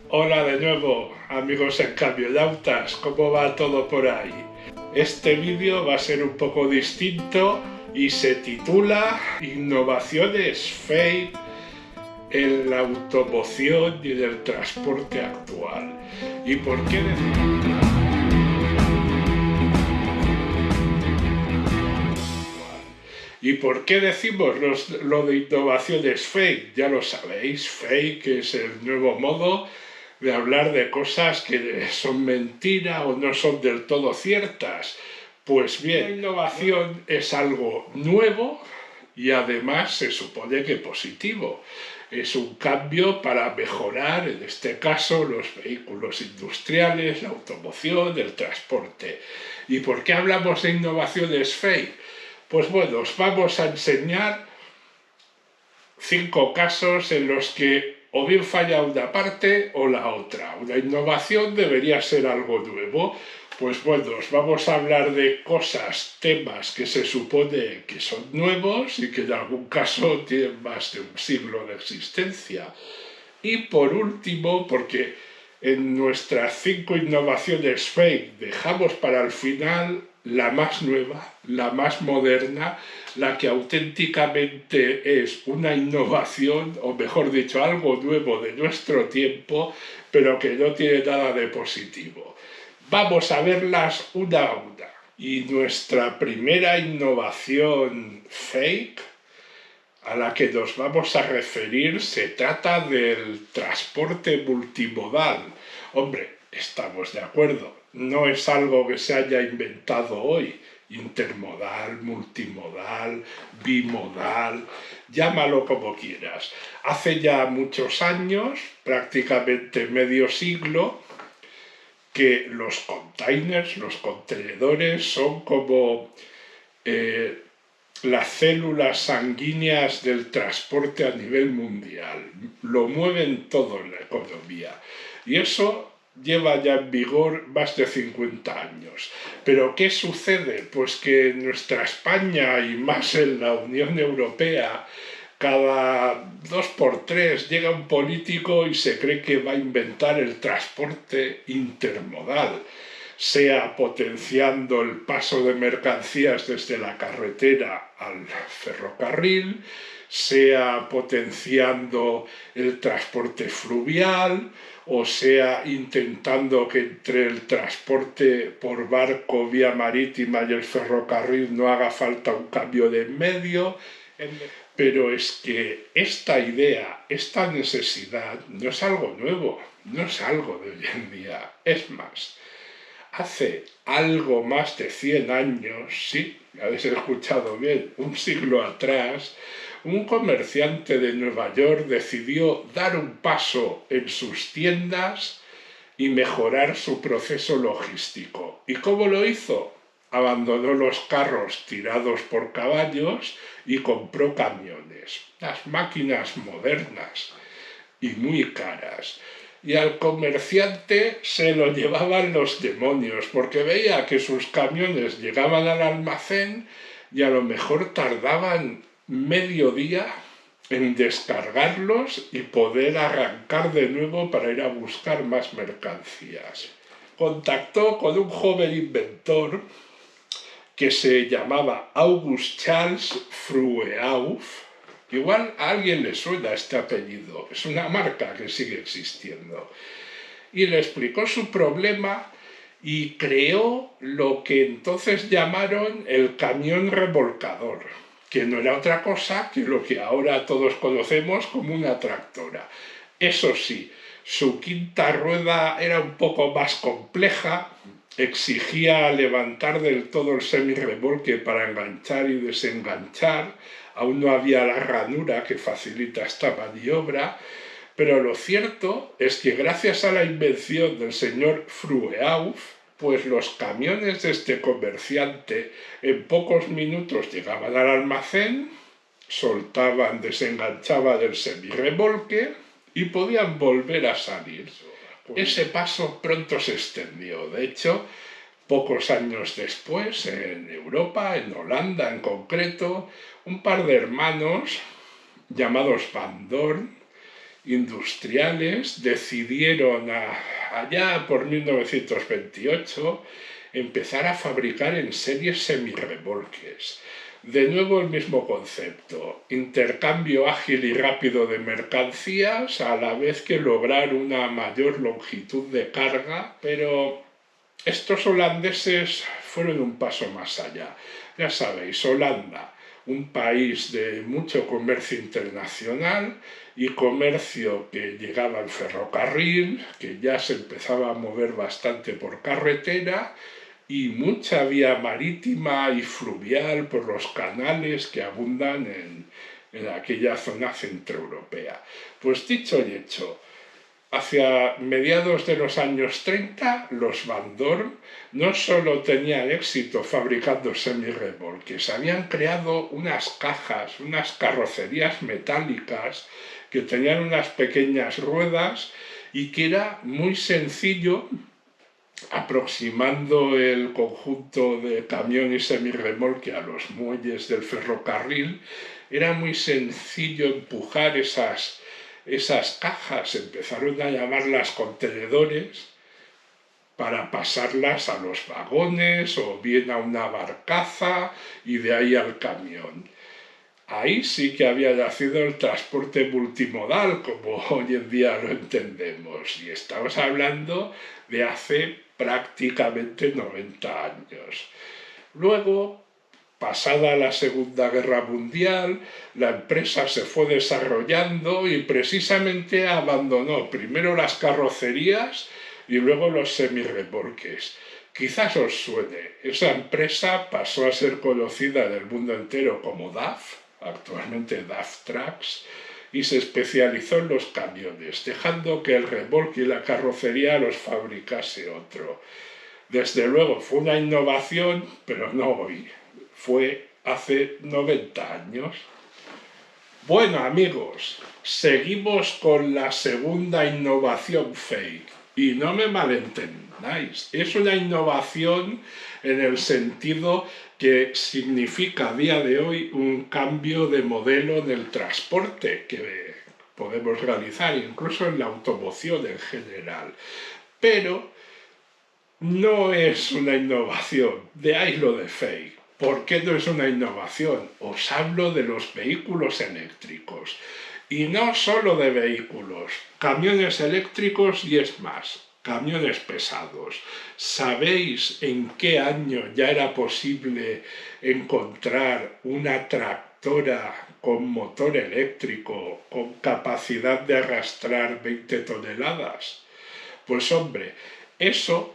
Hola de nuevo, amigos encamionautas, ¿cómo va todo por ahí? Este vídeo va a ser un poco distinto y se titula Innovaciones fake en la automoción y en el transporte actual. ¿Y por qué ¿Y por qué decimos lo de innovaciones fake? Ya lo sabéis, fake es el nuevo modo de hablar de cosas que son mentira o no son del todo ciertas. Pues bien, la innovación es algo nuevo y además se supone que positivo. Es un cambio para mejorar, en este caso, los vehículos industriales, la automoción, el transporte. ¿Y por qué hablamos de innovaciones fake? Pues bueno, os vamos a enseñar 5 casos en los que o bien falla una parte o la otra. Una innovación debería ser algo nuevo. Pues bueno, os vamos a hablar de cosas, temas que se supone que son nuevos y que en algún caso tienen más de un siglo de existencia. Y por último, porque en nuestras 5 innovaciones fake dejamos para el final la más nueva, la más moderna, la que auténticamente es una innovación, o mejor dicho, algo nuevo de nuestro tiempo, pero que no tiene nada de positivo. Vamos a verlas una a una. Y nuestra primera innovación fake a la que nos vamos a referir se trata del transporte multimodal. Hombre, estamos de acuerdo, no es algo que se haya inventado hoy. Intermodal, multimodal, bimodal, llámalo como quieras. Hace ya muchos años, prácticamente medio siglo, que los containers, los contenedores, son como las células sanguíneas del transporte a nivel mundial. Lo mueven todo en la economía. Y eso lleva ya en vigor más de 50 años. Pero ¿qué sucede? Pues que en nuestra España y más en la Unión Europea, cada 2 por 3 llega un político y se cree que va a inventar el transporte intermodal, sea potenciando el paso de mercancías desde la carretera al ferrocarril, sea potenciando el transporte fluvial, o sea intentando que entre el transporte por barco, vía marítima y el ferrocarril no haga falta un cambio de medio. Pero es que esta idea, esta necesidad, no es algo nuevo, no es algo de hoy en día. Es más, hace algo más de 100 años, sí, habéis escuchado bien, un siglo atrás, un comerciante de Nueva York decidió dar un paso en sus tiendas y mejorar su proceso logístico. ¿Y cómo lo hizo? Abandonó los carros tirados por caballos y compró camiones, las máquinas modernas y muy caras. Y al comerciante se lo llevaban los demonios, porque veía que sus camiones llegaban al almacén y a lo mejor tardaban medio día en descargarlos y poder arrancar de nuevo para ir a buscar más mercancías. Contactó con un joven inventor que se llamaba August Charles Fruehauf. Igual a alguien le suena este apellido, es una marca que sigue existiendo. Y le explicó su problema y creó lo que entonces llamaron el camión remolcador, que no era otra cosa que lo que ahora todos conocemos como una tractora. Eso sí, su quinta rueda era un poco más compleja, exigía levantar del todo el semirremolque para enganchar y desenganchar, aún no había la ranura que facilita esta maniobra, pero lo cierto es que gracias a la invención del señor Fruehauf, pues los camiones de este comerciante en pocos minutos llegaban al almacén, soltaban, desenganchaban del semirremolque y podían volver a salir. Ese paso pronto se extendió. De hecho, pocos años después, en Europa, en Holanda en concreto, un par de hermanos llamados Van Dorn industriales decidieron allá por 1928 empezar a fabricar en serie semirremolques. De nuevo el mismo concepto, intercambio ágil y rápido de mercancías a la vez que lograr una mayor longitud de carga, pero estos holandeses fueron un paso más allá. Ya sabéis, Holanda, un país de mucho comercio internacional y comercio que llegaba al ferrocarril, que ya se empezaba a mover bastante por carretera, y mucha vía marítima y fluvial por los canales que abundan en aquella zona centroeuropea. Pues dicho y hecho, hacia mediados de los años 30, los Van Dorn no solo tenían éxito fabricando semirremolques, habían creado unas cajas, unas carrocerías metálicas que tenían unas pequeñas ruedas y que era muy sencillo, aproximando el conjunto de camión y semirremolque a los muelles del ferrocarril, era muy sencillo empujar esas cajas, empezaron a llamarlas contenedores, para pasarlas a los vagones o bien a una barcaza y de ahí al camión. Ahí sí que había nacido el transporte multimodal, como hoy en día lo entendemos, y estamos hablando de hace prácticamente 90 años. Luego, pasada la Segunda Guerra Mundial, la empresa se fue desarrollando y precisamente abandonó primero las carrocerías y luego los semirremolques. Quizás os suene, esa empresa pasó a ser conocida en el mundo entero como DAF, actualmente DAF Trucks, y se especializó en los camiones, dejando que el remolque y la carrocería los fabricase otro. Desde luego fue una innovación, pero no hoy, fue hace 90 años. Bueno amigos, seguimos con la segunda innovación fake. Y no me malentendáis, es una innovación en el sentido que significa a día de hoy un cambio de modelo en el transporte que podemos realizar, incluso en la automoción en general. Pero no es una innovación, de ahí lo de fake. ¿Por qué no es una innovación? Os hablo de los vehículos eléctricos. Y no solo de vehículos, camiones eléctricos y es más, camiones pesados. ¿Sabéis en qué año ya era posible encontrar una tractora con motor eléctrico con capacidad de arrastrar 20 toneladas? Pues hombre, eso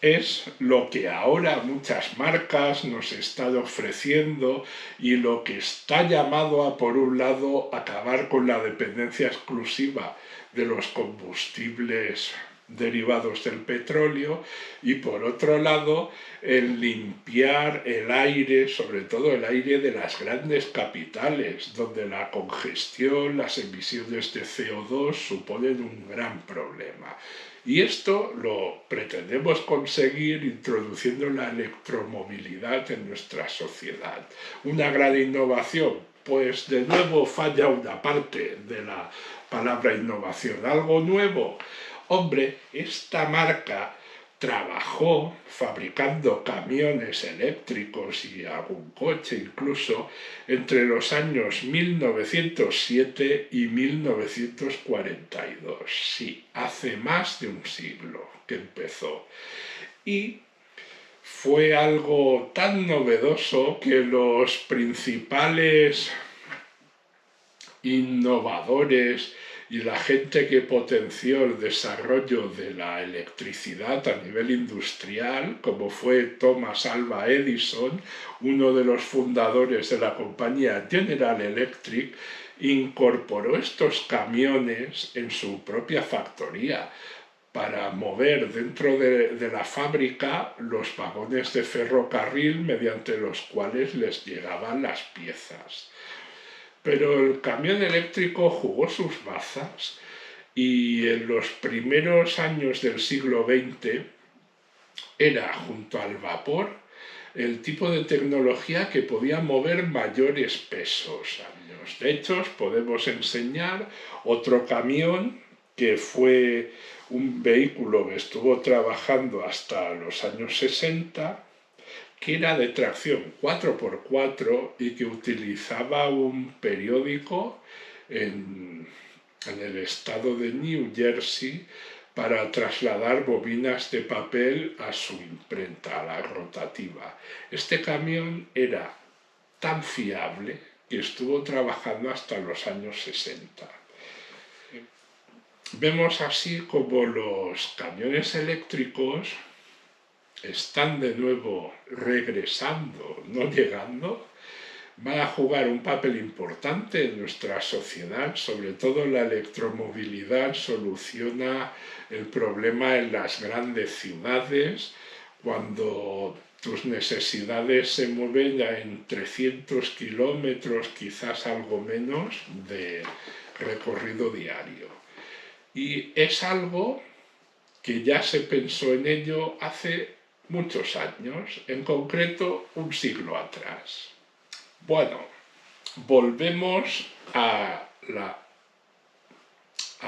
es lo que ahora muchas marcas nos están ofreciendo y lo que está llamado a, por un lado, acabar con la dependencia exclusiva de los combustibles derivados del petróleo y por otro lado el limpiar el aire, sobre todo el aire de las grandes capitales, donde la congestión, las emisiones de CO2 suponen un gran problema. Y esto lo pretendemos conseguir introduciendo la electromovilidad en nuestra sociedad. Una gran innovación, pues de nuevo falla una parte de la palabra innovación. Algo nuevo. Hombre, esta marca trabajó fabricando camiones eléctricos y algún coche incluso entre los años 1907 y 1942. Sí, hace más de un siglo que empezó. Y fue algo tan novedoso que los principales innovadores y la gente que potenció el desarrollo de la electricidad a nivel industrial, como fue Thomas Alva Edison, uno de los fundadores de la compañía General Electric, incorporó estos camiones en su propia factoría para mover dentro de la fábrica los vagones de ferrocarril mediante los cuales les llegaban las piezas. Pero el camión eléctrico jugó sus bazas y en los primeros años del siglo XX era, junto al vapor, el tipo de tecnología que podía mover mayores pesos. años. De hecho, os podemos enseñar otro camión que fue un vehículo que estuvo trabajando hasta los años 60, que era de tracción 4x4 y que utilizaba un periódico en el estado de New Jersey para trasladar bobinas de papel a su imprenta, a la rotativa. Este camión era tan fiable que estuvo trabajando hasta los años 60. Vemos así como los camiones eléctricos están de nuevo regresando, no llegando, van a jugar un papel importante en nuestra sociedad. Sobre todo la electromovilidad soluciona el problema en las grandes ciudades, cuando tus necesidades se mueven en 300 kilómetros, quizás algo menos, de recorrido diario. Y es algo que ya se pensó en ello hace muchos años, en concreto un siglo atrás. Bueno, volvemos a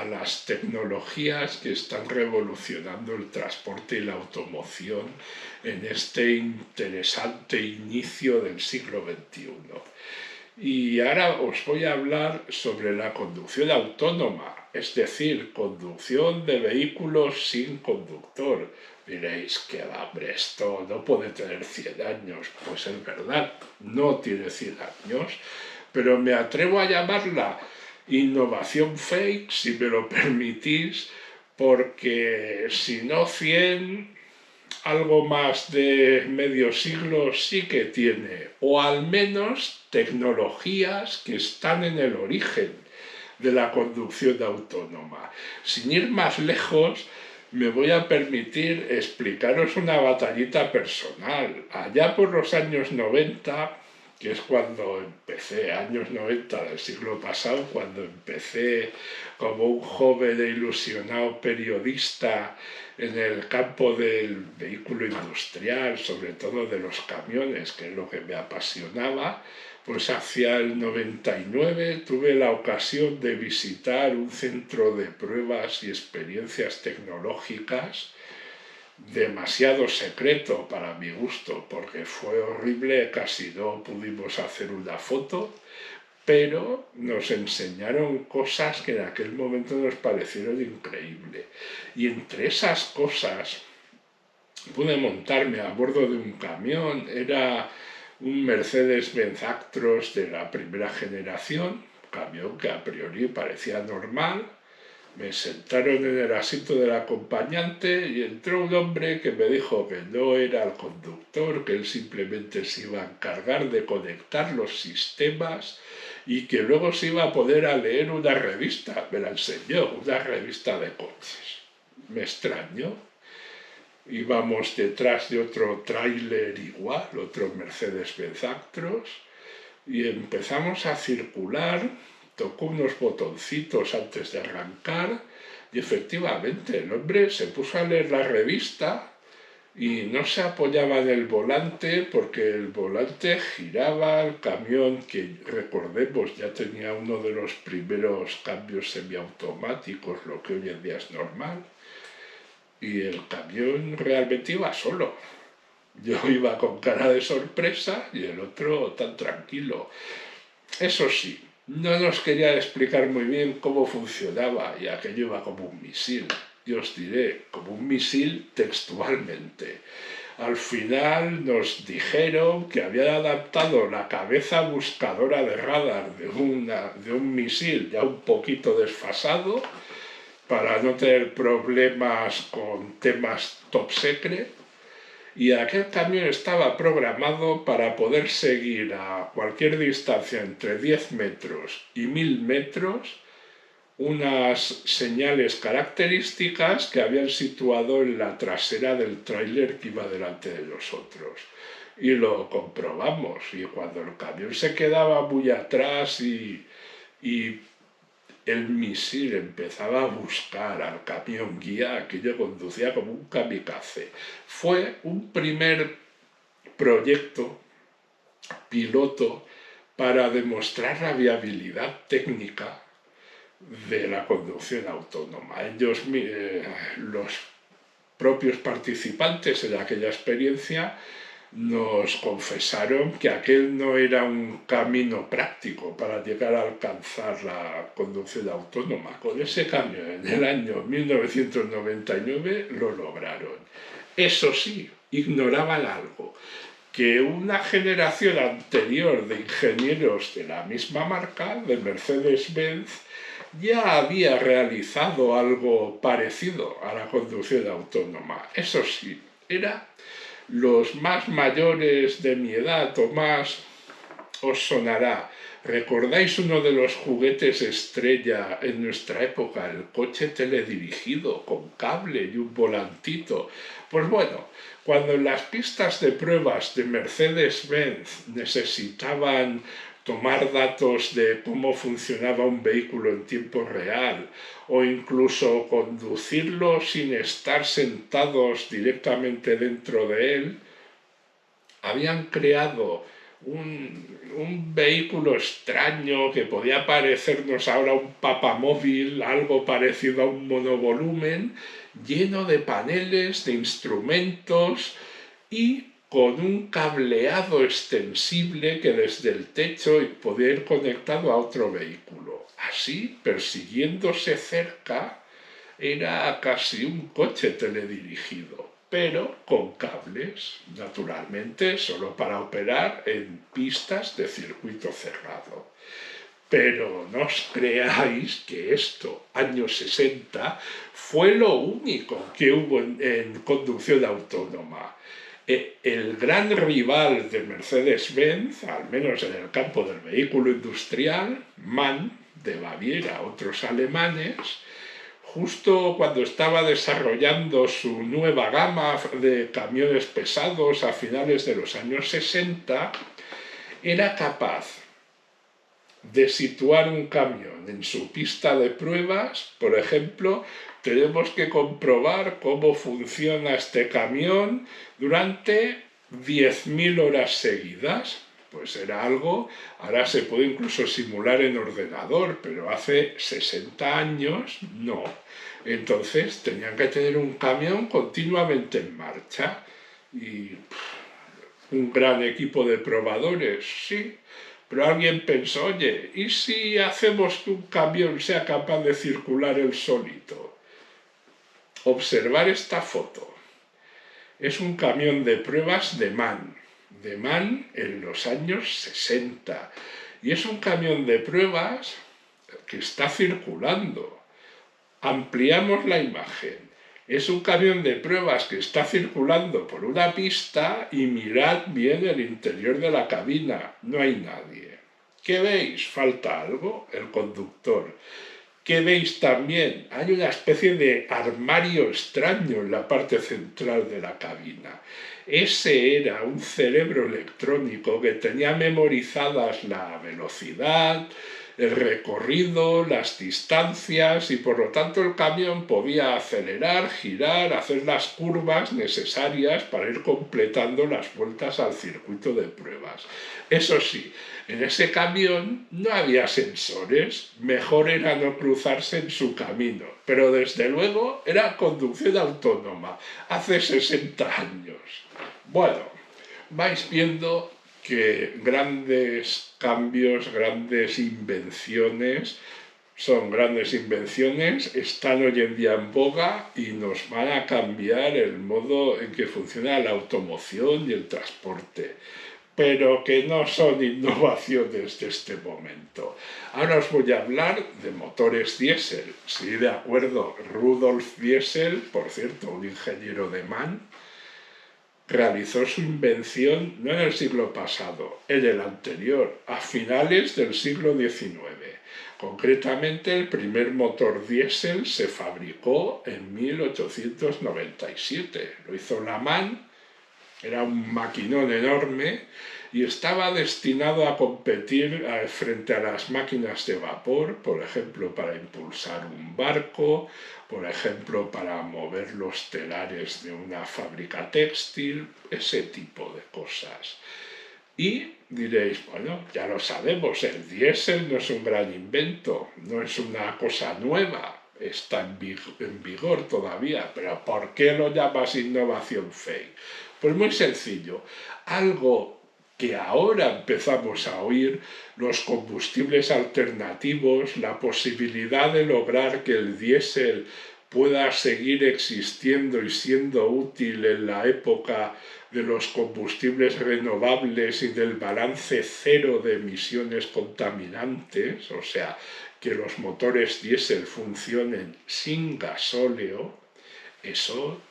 las tecnologías que están revolucionando el transporte y la automoción en este interesante inicio del siglo XXI. Y ahora os voy a hablar sobre la conducción autónoma, es decir, conducción de vehículos sin conductor. Diréis que, hombre, esto no puede tener 100 años. Pues es verdad, no tiene 100 años, pero me atrevo a llamarla innovación fake, si me lo permitís, porque si no 100, algo más de medio siglo sí que tiene, o al menos tecnologías que están en el origen de la conducción autónoma. Sin ir más lejos, me voy a permitir explicaros una batallita personal. Allá por los años 90, que es cuando empecé, años 90 del siglo pasado, cuando empecé como un joven e ilusionado periodista en el campo del vehículo industrial, sobre todo de los camiones, que es lo que me apasionaba, pues hacia el 99 tuve la ocasión de visitar un centro de pruebas y experiencias tecnológicas demasiado secreto para mi gusto, porque fue horrible, casi no pudimos hacer una foto, pero nos enseñaron cosas que en aquel momento nos parecieron increíbles. Y entre esas cosas pude montarme a bordo de un camión, era un Mercedes-Benz Actros de la primera generación, camión que a priori parecía normal. Me sentaron en el asiento del acompañante y entró un hombre que me dijo que no era el conductor, que él simplemente se iba a encargar de conectar los sistemas y que luego se iba a poder a leer una revista. Me la enseñó, una revista de coches. Me extrañó. Íbamos detrás de otro tráiler igual, otro Mercedes-Benz Actros, y empezamos a circular. Tocó unos botoncitos antes de arrancar y efectivamente el hombre se puso a leer la revista y no se apoyaba en el volante porque el volante giraba, el camión, que recordemos ya tenía uno de los primeros cambios semiautomáticos, lo que hoy en día es normal, y el camión realmente iba solo. Yo iba con cara de sorpresa y el otro tan tranquilo. Eso sí, no nos quería explicar muy bien cómo funcionaba y aquello iba como un misil. Yo os diré, como un misil textualmente. Al final nos dijeron que habían adaptado la cabeza buscadora de radar de un misil ya un poquito desfasado para no tener problemas con temas top secret. Y aquel camión estaba programado para poder seguir a cualquier distancia entre 10 metros y 1000 metros unas señales características que habían situado en la trasera del tráiler que iba delante de nosotros. Y lo comprobamos, y cuando el camión se quedaba muy atrás y el misil empezaba a buscar al camión guía, aquello conducía como un kamikaze. Fue un primer proyecto piloto para demostrar la viabilidad técnica de la conducción autónoma. Los propios participantes en aquella experiencia nos confesaron que aquel no era un camino práctico para llegar a alcanzar la conducción autónoma. Con ese cambio en el año 1999 lo lograron. Eso sí, ignoraban algo, que una generación anterior de ingenieros de la misma marca, de Mercedes-Benz, ya había realizado algo parecido a la conducción autónoma. Eso sí, era los más mayores de mi edad o más, os sonará. ¿Recordáis uno de los juguetes estrella en nuestra época? El coche teledirigido con cable y un volantito. Pues bueno, cuando en las pistas de pruebas de Mercedes-Benz necesitaban tomar datos de cómo funcionaba un vehículo en tiempo real o incluso conducirlo sin estar sentados directamente dentro de él, habían creado un vehículo extraño que podía parecernos ahora un papamóvil, algo parecido a un monovolumen, lleno de paneles, de instrumentos y con un cableado extensible que desde el techo podía ir conectado a otro vehículo. Así, persiguiéndose cerca, era casi un coche teledirigido, pero con cables, naturalmente, solo para operar en pistas de circuito cerrado. Pero no os creáis que esto, años 60, fue lo único que hubo en conducción autónoma. El gran rival de Mercedes-Benz, al menos en el campo del vehículo industrial, MAN, de Baviera, otros alemanes, justo cuando estaba desarrollando su nueva gama de camiones pesados a finales de los años 60, era capaz de situar un camión en su pista de pruebas. Por ejemplo, tenemos que comprobar cómo funciona este camión durante 10.000 horas seguidas. Pues era algo, ahora se puede incluso simular en ordenador, pero hace 60 años no. Entonces tenían que tener un camión continuamente en marcha y un gran equipo de probadores, sí. Pero alguien pensó, oye, ¿y si hacemos que un camión sea capaz de circular él solito? Observar esta foto. Es un camión de pruebas de MAN en los años 60. Y es un camión de pruebas que está circulando. Ampliamos la imagen. Es un camión de pruebas que está circulando por una pista y mirad bien el interior de la cabina. No hay nadie. ¿Qué veis? ¿Falta algo? El conductor. ¿Qué veis también? Hay una especie de armario extraño en la parte central de la cabina. Ese era un cerebro electrónico que tenía memorizadas la velocidad, el recorrido, las distancias y por lo tanto el camión podía acelerar, girar, hacer las curvas necesarias para ir completando las vueltas al circuito de pruebas. Eso sí, en ese camión no había sensores, mejor era no cruzarse en su camino, pero desde luego era conducción autónoma, hace 60 años. Bueno, vais viendo que grandes cambios, grandes invenciones, son grandes invenciones, están hoy en día en boga y nos van a cambiar el modo en que funciona la automoción y el transporte, pero que no son innovaciones de este momento. Ahora os voy a hablar de motores diésel. Sí, de acuerdo, Rudolf Diesel, por cierto, un ingeniero de MAN, realizó su invención no en el siglo pasado, en el anterior, a finales del siglo XIX. Concretamente, el primer motor diésel se fabricó en 1897. Lo hizo la MAN, era un maquinón enorme y estaba destinado a competir frente a las máquinas de vapor, por ejemplo, para impulsar un barco, por ejemplo, para mover los telares de una fábrica textil, ese tipo de cosas. Y diréis, bueno, ya lo sabemos, el diésel no es un gran invento, no es una cosa nueva, está en vigor todavía, pero ¿por qué lo llamas innovación fake? Pues muy sencillo, algo que ahora empezamos a oír, los combustibles alternativos, la posibilidad de lograr que el diésel pueda seguir existiendo y siendo útil en la época de los combustibles renovables y del balance cero de emisiones contaminantes, o sea, que los motores diésel funcionen sin gasóleo, eso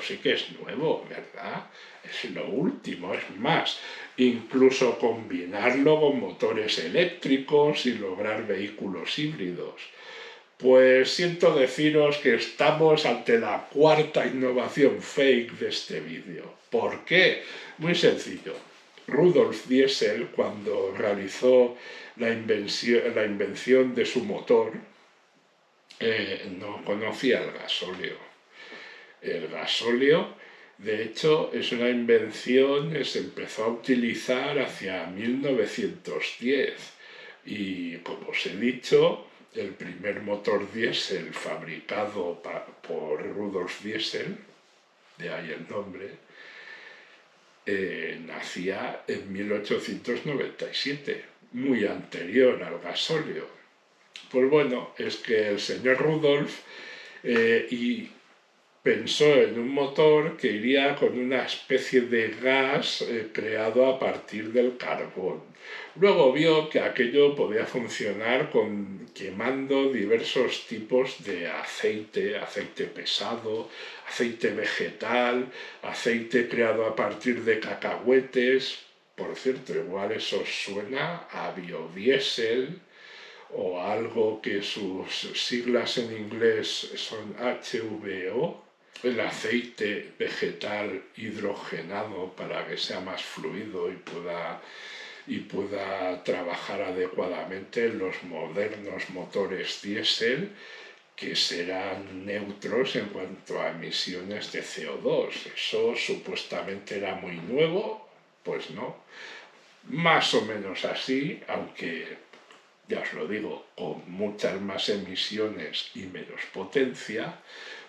sí que es nuevo, ¿verdad? Es lo último, es más, incluso combinarlo con motores eléctricos y lograr vehículos híbridos. Pues siento deciros que estamos ante la cuarta innovación fake de este vídeo. ¿Por qué? Muy sencillo. Rudolf Diesel, cuando realizó la invención de su motor, no conocía el gasóleo. El gasóleo, de hecho, es una invención que se empezó a utilizar hacia 1910 y, como os he dicho, el primer motor diésel fabricado por Rudolf Diesel, de ahí el nombre, nacía en 1897, muy anterior al gasóleo. Pues bueno, es que el señor Rudolf pensó en un motor que iría con una especie de gas creado a partir del carbón. Luego vio que aquello podía funcionar quemando diversos tipos de aceite, aceite pesado, aceite vegetal, aceite creado a partir de cacahuetes. Por cierto, igual eso suena a biodiesel o algo que sus siglas en inglés son HVO, el aceite vegetal hidrogenado para que sea más fluido y pueda trabajar adecuadamente en los modernos motores diésel, que serán neutros en cuanto a emisiones de CO2. Eso supuestamente era muy nuevo, pues no. Más o menos así, aunque ya os lo digo, con muchas más emisiones y menos potencia,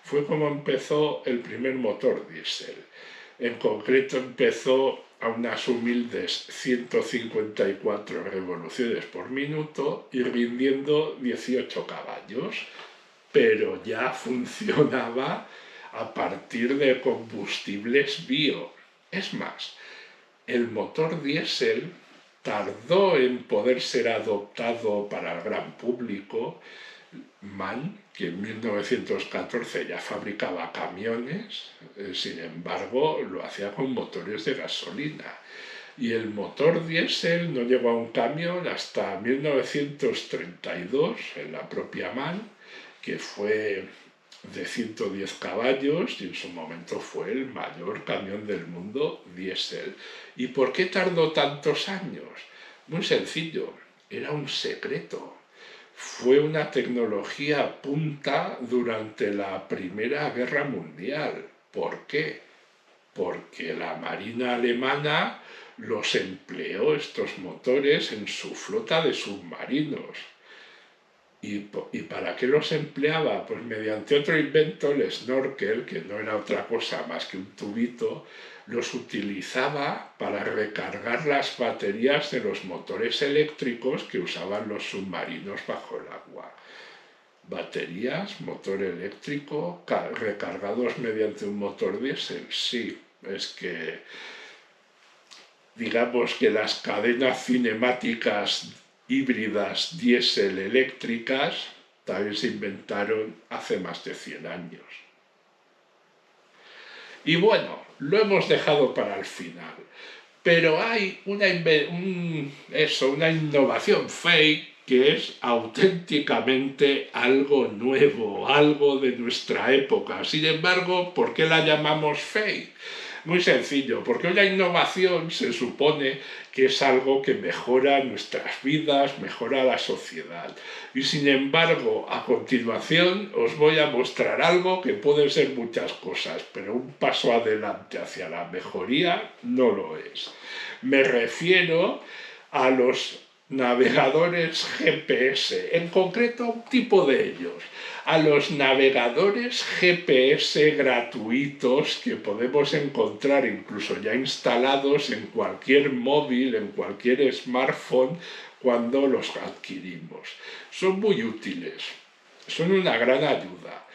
fue como empezó el primer motor diésel. En concreto empezó a unas humildes 154 revoluciones por minuto y rindiendo 18 caballos, pero ya funcionaba a partir de combustibles bio. Es más, el motor diésel tardó en poder ser adoptado para el gran público. MAN, que en 1914 ya fabricaba camiones, sin embargo lo hacía con motores de gasolina. Y el motor diésel no llegó a un camión hasta 1932 en la propia MAN, que fue de 110 caballos y en su momento fue el mayor camión del mundo diésel. ¿Y por qué tardó tantos años? Muy sencillo, era un secreto. Fue una tecnología punta durante la Primera Guerra Mundial. ¿Por qué? Porque la Marina alemana los empleó, estos motores, en su flota de submarinos. ¿Y para qué los empleaba? Pues mediante otro invento, el snorkel, que no era otra cosa más que un tubito, los utilizaba para recargar las baterías de los motores eléctricos que usaban los submarinos bajo el agua. Baterías, motor eléctrico, recargados mediante un motor diésel. Sí, es que digamos que las cadenas cinemáticas híbridas diésel eléctricas también se inventaron hace más de 100 años. Y bueno, lo hemos dejado para el final. Pero hay una innovación fake que es auténticamente algo nuevo, algo de nuestra época. Sin embargo, ¿por qué la llamamos fake? Muy sencillo, porque la innovación se supone que es algo que mejora nuestras vidas, mejora la sociedad. Y sin embargo, a continuación os voy a mostrar algo que puede ser muchas cosas, pero un paso adelante hacia la mejoría no lo es. Me refiero a los navegadores GPS, en concreto un tipo de ellos, a los navegadores GPS gratuitos que podemos encontrar incluso ya instalados en cualquier móvil, en cualquier smartphone cuando los adquirimos. Son muy útiles, son una gran ayuda,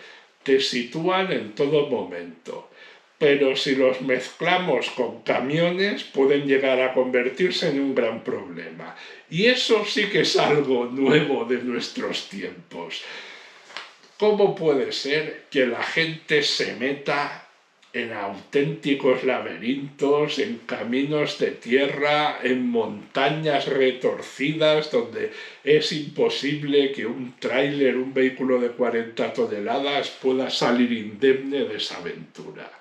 te sitúan en todo momento. Pero si los mezclamos con camiones pueden llegar a convertirse en un gran problema. Y eso sí que es algo nuevo de nuestros tiempos. ¿Cómo puede ser que la gente se meta en auténticos laberintos, en caminos de tierra, en montañas retorcidas, donde es imposible que un tráiler, un vehículo de 40 toneladas pueda salir indemne de esa aventura?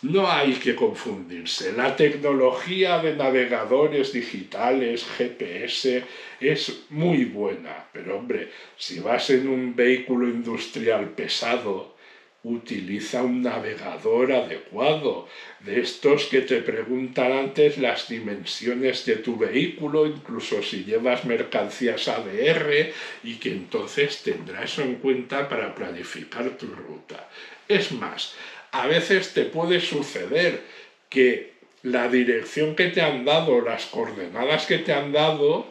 No hay que confundirse. La tecnología de navegadores digitales, GPS, es muy buena. Pero hombre, si vas en un vehículo industrial pesado, utiliza un navegador adecuado. De estos que te preguntan antes las dimensiones de tu vehículo, incluso si llevas mercancías ADR, y que entonces tendrá eso en cuenta para planificar tu ruta. Es más, a veces te puede suceder que la dirección que te han dado, las coordenadas que te han dado,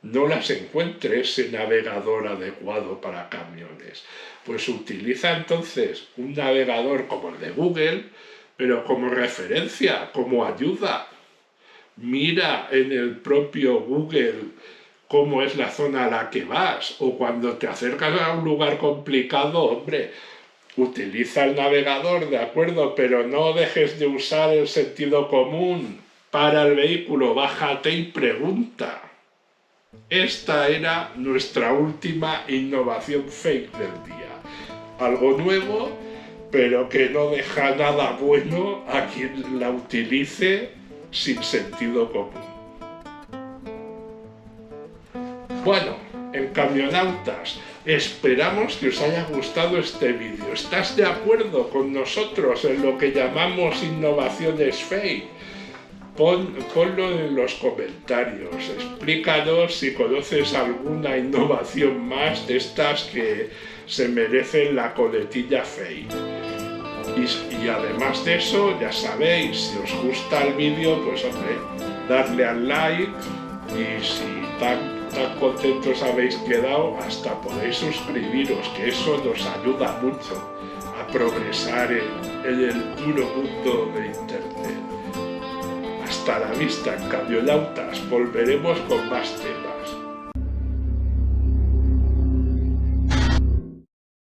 no las encuentres en navegador adecuado para camiones. Pues utiliza entonces un navegador como el de Google, pero como referencia, como ayuda. Mira en el propio Google cómo es la zona a la que vas, o cuando te acercas a un lugar complicado, hombre, utiliza el navegador, de acuerdo, pero no dejes de usar el sentido común. Para el vehículo, bájate y pregunta. Esta era nuestra última innovación fake del día. Algo nuevo, pero que no deja nada bueno a quien la utilice sin sentido común. Bueno, en Camionautas, esperamos que os haya gustado este vídeo. ¿Estás de acuerdo con nosotros en lo que llamamos innovaciones fake? Ponlo en los comentarios, explícanos si conoces alguna innovación más de estas que se merecen la coletilla fake. Y además de eso, ya sabéis, si os gusta el vídeo, pues hombre, darle al like, y si tan contentos habéis quedado, hasta podéis suscribiros, que eso nos ayuda mucho a progresar en el duro mundo de Internet. Hasta la vista, Camionautas, volveremos con más temas.